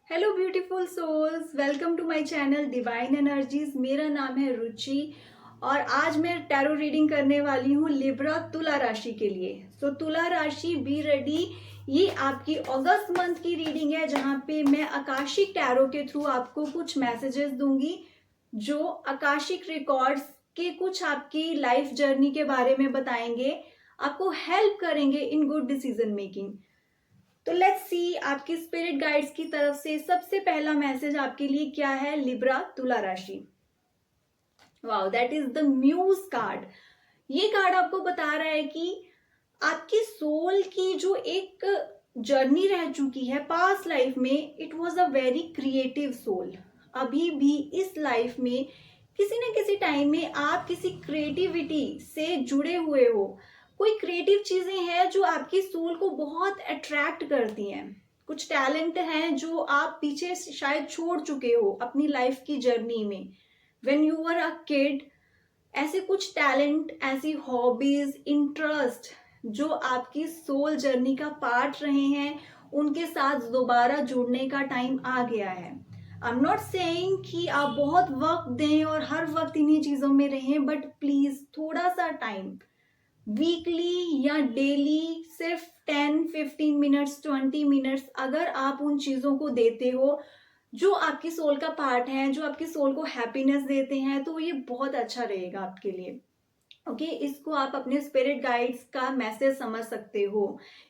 Hello beautiful souls, welcome to my channel divine energies. मेरा नाम है रुचि और आज मैं टैरो रीडिंग करने वाली हूँ लिब्रा तुला राशि के लिए। सो तुला राशि, बी रेडी। ये आपकी अगस्त मंथ की रीडिंग है जहाँ पे मैं आकाशिक टैरो के थ्रू आपको कुछ मैसेजेस दूंगी जो आकाशिक रिकॉर्ड्स के कुछ आपकी लाइफ जर्नी के बारे में बताएंगे, आपको हेल्प करेंगे इन गुड डिसीजन मेकिंग। तो लेट्स सी आपकी स्पिरिट गाइड्स की तरफ से सबसे पहला मैसेज आपके लिए क्या है लिब्रा तुला राशि। Wow, that is the muse card. ये कार्ड आपको बता रहा है कि आपकी सोल की जो एक जर्नी रह चुकी है पास्ट लाइफ में, it was a very creative soul. अभी भी इस लाइफ में किसी न किसी टाइम में आप किसी क्रिएटिविटी से जुड़े हुए हो। कोई क्रिएटिव चीजें हैं जो आपकी सोल को बहुत अट्रैक्ट करती हैं। कुछ टैलेंट हैं जो आप पीछे शायद छोड़ चुके हो अपनी लाइफ की जर्नी में। When you were a kid, ऐसे कुछ टैलेंट, ऐसी हॉबीज, इंटरेस्ट जो आपकी सोल जर्नी का पार्ट रहे हैं, उनके साथ दोबारा जुड़ने का टाइम आ गया है। आई एम नॉट सेइंग कि आप बहुत वक्त दें और हर वक्त इन्हीं चीजों में रहें, बट प्लीज थोड़ा सा टाइम, वीकली या डेली, सिर्फ 10-15 मिनट्स, 20 मिनट्स अगर आप उन चीजों को देते हो जो आपकी सोल का पार्ट है, जो आपकी सोल को हैप्पीनेस देते हैं, तो ये बहुत अच्छा रहेगा आपके लिए। ओके, इसको आप अपने स्पिरिट गाइड्स का मैसेज समझ सकते हो।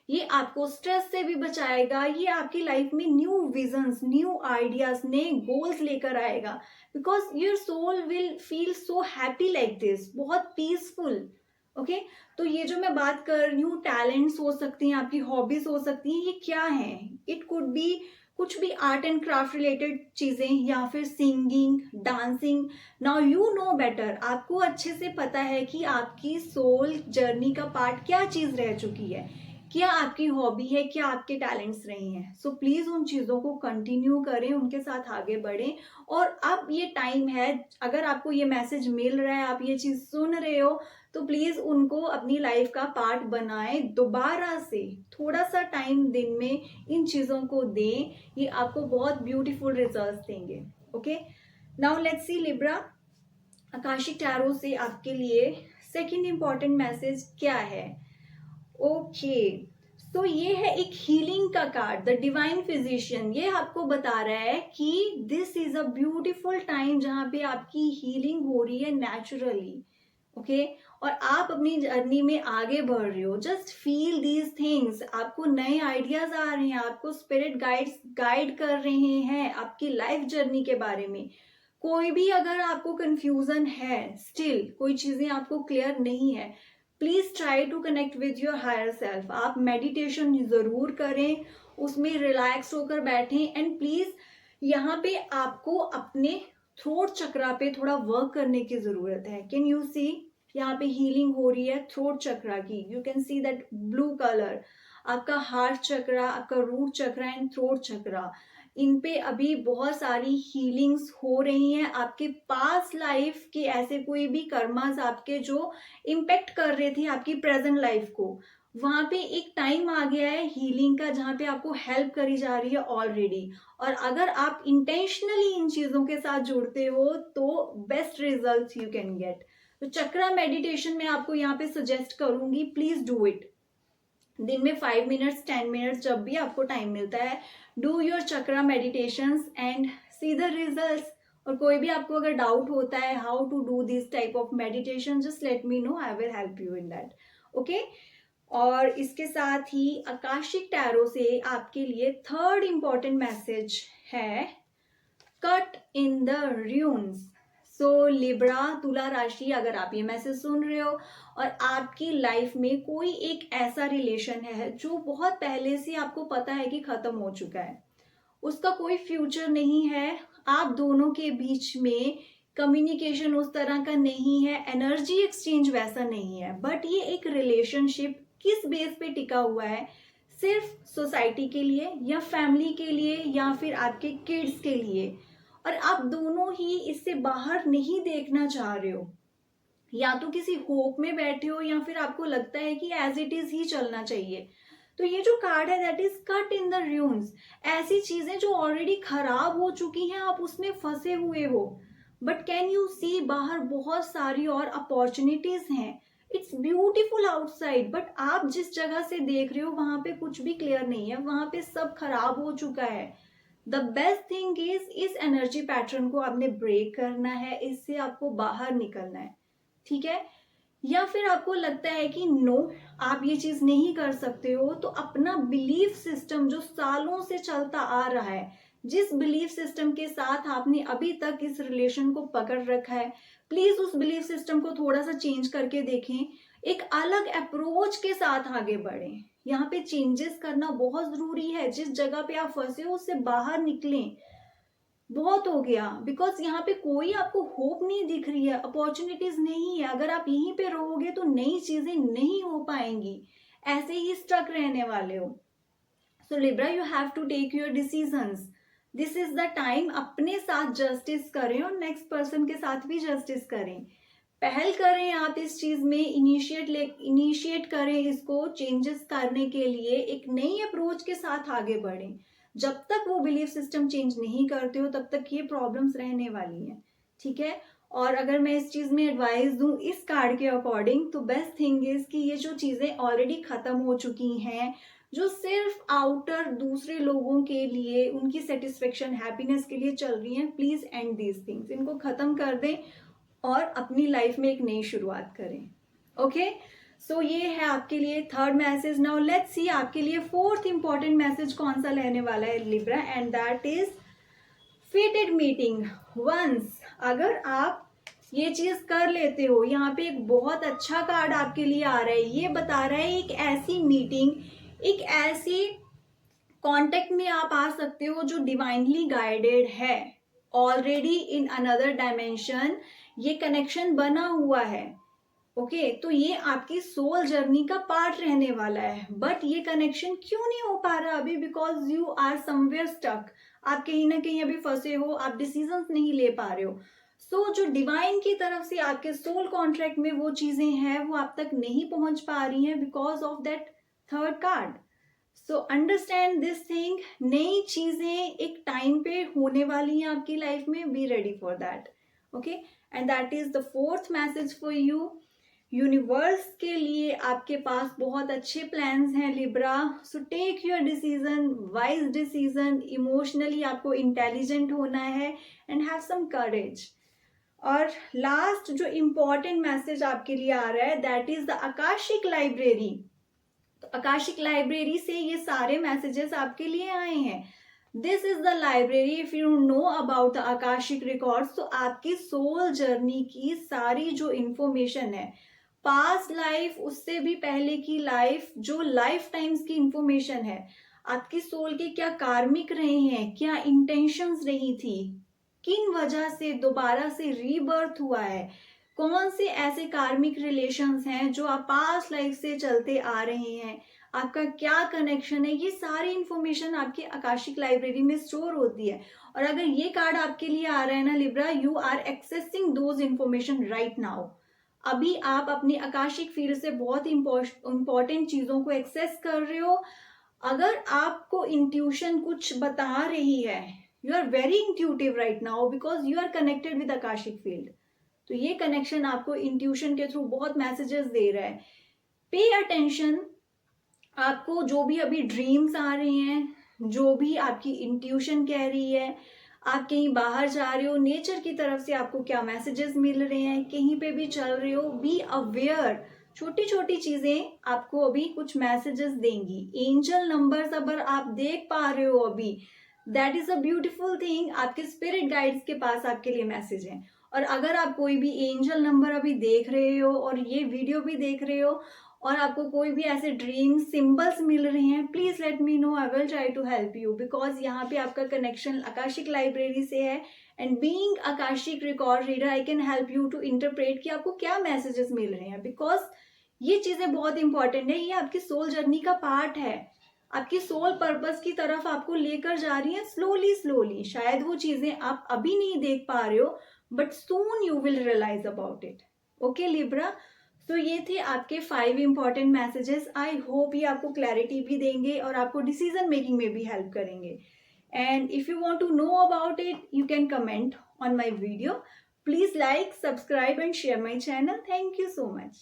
ये आपको स्ट्रेस से भी बचाएगा, ये आपकी लाइफ में न्यू विजन्स, न्यू आइडियाज, नए गोल्स लेकर आएगा। Because your soul will feel so happy like this, बहुत पीसफुल। ओके, तो ये जो मैं बात कर रही हूँ, टैलेंट्स हो सकती हैं, आपकी हॉबीज हो सकती हैं, ये क्या है? इट कुड बी कुछ भी आर्ट एंड क्राफ्ट रिलेटेड चीजें, या फिर singing, dancing. Now you know better, आपको अच्छे से पता है कि आपकी सोल जर्नी का पार्ट क्या चीज रह चुकी है, क्या आपकी हॉबी है, क्या आपके टैलेंट्स रहे हैं। सो प्लीज उन चीजों को कंटिन्यू करें, उनके साथ आगे बढ़ें। और अब ये टाइम है, अगर आपको ये मैसेज मिल रहा है, आप ये चीज सुन रहे हो, तो प्लीज उनको अपनी लाइफ का पार्ट बनाएं। दोबारा से थोड़ा सा टाइम दिन में इन चीजों को दें, ये आपको बहुत ब्यूटीफुल रिजल्ट्स देंगे। Okay, now let's see Libra, Akashic tarot से आपके लिए सेकंड इंपॉर्टेंट मैसेज क्या है। ओके, तो ये है एक हीलिंग का कार्ड, द डिवाइन फिजिशियन। ये आपको बता रहा है कि this is a beautiful time जहां पे आपकी हीलिंग हो रही है नेचुरली। ओके, और आप अपनी जर्नी में आगे बढ़ रहे हो। जस्ट फील दीज थिंग्स, आपको नए आइडियाज आ रहे हैं, आपको स्पिरिट गाइड्स गाइड कर रहे हैं आपकी लाइफ जर्नी के बारे में। कोई भी अगर आपको कंफ्यूजन है, स्टिल कोई चीजें आपको क्लियर नहीं है, please try to connect with your higher self. आप मेडिटेशन जरूर करें, उसमें रिलैक्स होकर बैठें, एंड प्लीज यहाँ पे आपको अपने थ्रोट चक्रा पे थोड़ा वर्क करने की जरूरत है। कैन यू सी, यहाँ पे हीलिंग हो रही है थ्रोट चक्रा की। You can see that blue colour, आपका हार्ट चक्रा, आपका रूट चक्रा एंड थ्रोट चक्रा, इन पे अभी बहुत सारी हीलिंग्स हो रही हैं। आपके पास्ट लाइफ के ऐसे कोई भी कर्मास आपके जो इम्पेक्ट कर रहे थे आपकी प्रेजेंट लाइफ को, वहां पे एक टाइम आ गया है हीलिंग का, जहां पे आपको हेल्प करी जा रही है ऑलरेडी। और अगर आप इंटेंशनली इन चीजों के साथ जुड़ते हो तो best result you can get. तो चक्रा मेडिटेशन मैं आपको यहाँ पे सजेस्ट करूंगी, प्लीज डू इट। दिन में 5 मिनट्स, 10 मिनट्स, जब भी आपको टाइम मिलता है, do your chakra meditations and see the results. और कोई भी आपको अगर डाउट होता है how to do this type of meditation, just let me know, I will help you in that. Okay, और इसके साथ ही आकाशिक टैरो से आपके लिए थर्ड इंपॉर्टेंट मैसेज है, cut in the runes. So Libra तुला राशि, अगर आप ये मैसेज सुन रहे हो और आपकी लाइफ में कोई एक ऐसा रिलेशन है जो बहुत पहले से आपको पता है कि खत्म हो चुका है, उसका कोई फ्यूचर नहीं है, आप दोनों के बीच में कम्युनिकेशन उस तरह का नहीं है, एनर्जी एक्सचेंज वैसा नहीं है, बट ये एक रिलेशनशिप किस बेस पे टिका हुआ है? सिर्फ सोसाइटी के लिए, या फैमिली के लिए, या फिर आपके किड्स के लिए। और आप दोनों ही इससे बाहर नहीं देखना चाह रहे हो, या तो किसी होप में बैठे हो, या फिर आपको लगता है कि एज इट इज ही चलना चाहिए। तो ये जो कार्ड है that is cut in the runes, ऐसी चीजें जो ऑलरेडी खराब हो चुकी हैं, आप उसमें फंसे हुए हो, बट कैन यू सी बाहर बहुत सारी और अपॉर्चुनिटीज हैं। इट्स ब्यूटीफुल आउटसाइड, बट आप जिस जगह से देख रहे हो वहां पे कुछ भी क्लियर नहीं है, वहां पे सब खराब हो चुका है। द बेस्ट थिंग इज इस एनर्जी पैटर्न को आपने ब्रेक करना है, इससे आपको बाहर निकलना है, ठीक है। या फिर आपको लगता है कि नो, आप ये चीज नहीं कर सकते हो, तो अपना बिलीफ सिस्टम जो सालों से चलता आ रहा है, जिस बिलीफ सिस्टम के साथ आपने अभी तक इस रिलेशन को पकड़ रखा है, प्लीज उस बिलीफ सिस्टम को थोड़ा सा चेंज करके देखें, एक अलग अप्रोच के साथ आगे बढ़ें। यहाँ पे चेंजेस करना बहुत जरूरी है, जिस जगह पे आप फंसे हो उससे बाहर निकलें, बहुत हो गया। बिकॉज यहाँ पे कोई आपको होप नहीं दिख रही है, अपॉर्चुनिटीज नहीं है, अगर आप यहीं पे रहोगे तो नई चीजें नहीं हो पाएंगी, ऐसे ही स्टक रहने वाले हो। So Libra, you have to take your decisions, this is the time, अपने साथ जस्टिस करें और नेक्स्ट पर्सन के साथ भी जस्टिस करें, पहल करें आप इस चीज में, इनिशिएट करें इसको चेंजेस करने के लिए, एक नई अप्रोच के साथ आगे बढ़ें। जब तक वो बिलीफ सिस्टम चेंज नहीं करते हो तब तक ये प्रॉब्लम्स रहने वाली हैं, ठीक है। और अगर मैं इस चीज में एडवाइस दूं इस कार्ड के अकॉर्डिंग, तो बेस्ट थिंग इज कि ये जो चीजें ऑलरेडी खत्म हो चुकी हैं, जो सिर्फ आउटर दूसरे लोगों के लिए, उनकी सेटिस्फेक्शन हैप्पीनेस के लिए चल रही हैं, प्लीज एंड दीज थिंग्स, इनको खत्म कर दें और अपनी लाइफ में एक नई शुरुआत करें। ओके, सो ये है आपके लिए third message. Now let's see आपके लिए फोर्थ इंपॉर्टेंट मैसेज कौन सा लेने वाला है Libra, and that is fated meeting once. अगर आप ये चीज कर लेते हो, यहाँ पे एक बहुत अच्छा कार्ड आपके लिए आ रहा है, ये बता रहा है एक ऐसी मीटिंग, एक ऐसी कॉन्टेक्ट में आप आ सकते हो जो डिवाइनली गाइडेड है, ऑलरेडी इन अनदर डायमेंशन ये कनेक्शन बना हुआ है। ओके, तो ये आपकी सोल जर्नी का पार्ट रहने वाला है, बट ये कनेक्शन क्यों नहीं हो पा रहा अभी, because you are somewhere stuck, आप कहीं ना कहीं अभी फंसे हो, आप डिसीजंस नहीं ले पा रहे हो। सो जो डिवाइन की तरफ से आपके सोल कॉन्ट्रैक्ट में वो चीजें हैं वो आप तक नहीं पहुंच पा रही हैं because of that third card. So understand this thing, नई चीजें एक टाइम पे होने वाली हैं आपकी लाइफ में, be ready for that. Okay, and that is the fourth message for you. Universe के लिए आपके पास बहुत अच्छे प्लान्स हैं Libra, so take your decision, wise decision, emotionally आपको इंटेलिजेंट होना है एंड हैव सम करेज। और लास्ट जो इम्पोर्टेंट मैसेज आपके लिए आ रहा है that is the Akashic library. तो आकाशिक लाइब्रेरी से ये सारे मैसेजेस आपके लिए आए हैं। This is the library, if you know about the Akashic records, तो आपकी सोल जर्नी की सारी जो इंफॉर्मेशन है, पास्ट लाइफ, उससे भी पहले की लाइफ, जो लाइफ टाइम्स की इंफॉर्मेशन है, आपकी सोल के क्या कार्मिक रहे हैं, क्या इंटेंशंस रही थी, किन वजह से दोबारा से रीबर्थ हुआ है, कौन से ऐसे कार्मिक रिलेशंस हैं जो आप पास्ट लाइफ से चलते आ रहे हैं, आपका क्या कनेक्शन है, ये सारी इंफॉर्मेशन आपकी आकाशिक लाइब्रेरी में स्टोर होती है। और अगर ये कार्ड आपके लिए आ रहा है ना Libra, you are accessing those information right now. अभी आप अपनी आकाशिक फील्ड से बहुत इंपॉर्टेंट चीजों को एक्सेस कर रहे हो। अगर आपको इंट्यूशन कुछ बता रही है, you are very intuitive right now because you are connected with Akashic field. तो ये कनेक्शन आपको इंट्यूशन के थ्रू बहुत मैसेजेस दे रहा है। पे अटेंशन, आपको जो भी अभी ड्रीम्स आ रहे हैं, जो भी आपकी इंट्यूशन कह रही है, आप कहीं बाहर जा रहे हो, नेचर की तरफ से आपको क्या मैसेजेस मिल रहे हैं, कहीं पे भी चल रहे हो, बी अवेयर, छोटी छोटी चीजें आपको अभी कुछ मैसेजेस देंगी। एंजल नंबर्स अगर आप देख पा रहे हो अभी, that is a beautiful thing, आपके स्पिरिट गाइड्स के पास आपके लिए मैसेज है। और अगर आप कोई भी एंजल नंबर अभी देख रहे हो और ये वीडियो भी देख रहे हो और आपको कोई भी ऐसे ड्रीम सिंबल्स मिल रहे हैं, please let me know, I will try to help you, because यहाँ पे आपका कनेक्शन आकाशिक लाइब्रेरी से है and being Akashic record reader I can help you to interpret कि आपको क्या मैसेजेस मिल रहे हैं, बिकॉज ये चीजें बहुत इंपॉर्टेंट है, ये आपकी सोल जर्नी का पार्ट है, आपकी सोल पर्पस की तरफ आपको लेकर जा रही है स्लोली स्लोली। शायद वो चीजें आप अभी नहीं देख पा रहे हो but soon you will realize about it. Okay Libra, तो ये थे आपके 5 इंपॉर्टेंट मैसेजेस। आई होप ये आपको क्लैरिटी भी देंगे और आपको डिसीजन मेकिंग में भी हेल्प करेंगे। And if you want to know about it, you can comment on my video. Please like, subscribe and share my channel. Thank you so much.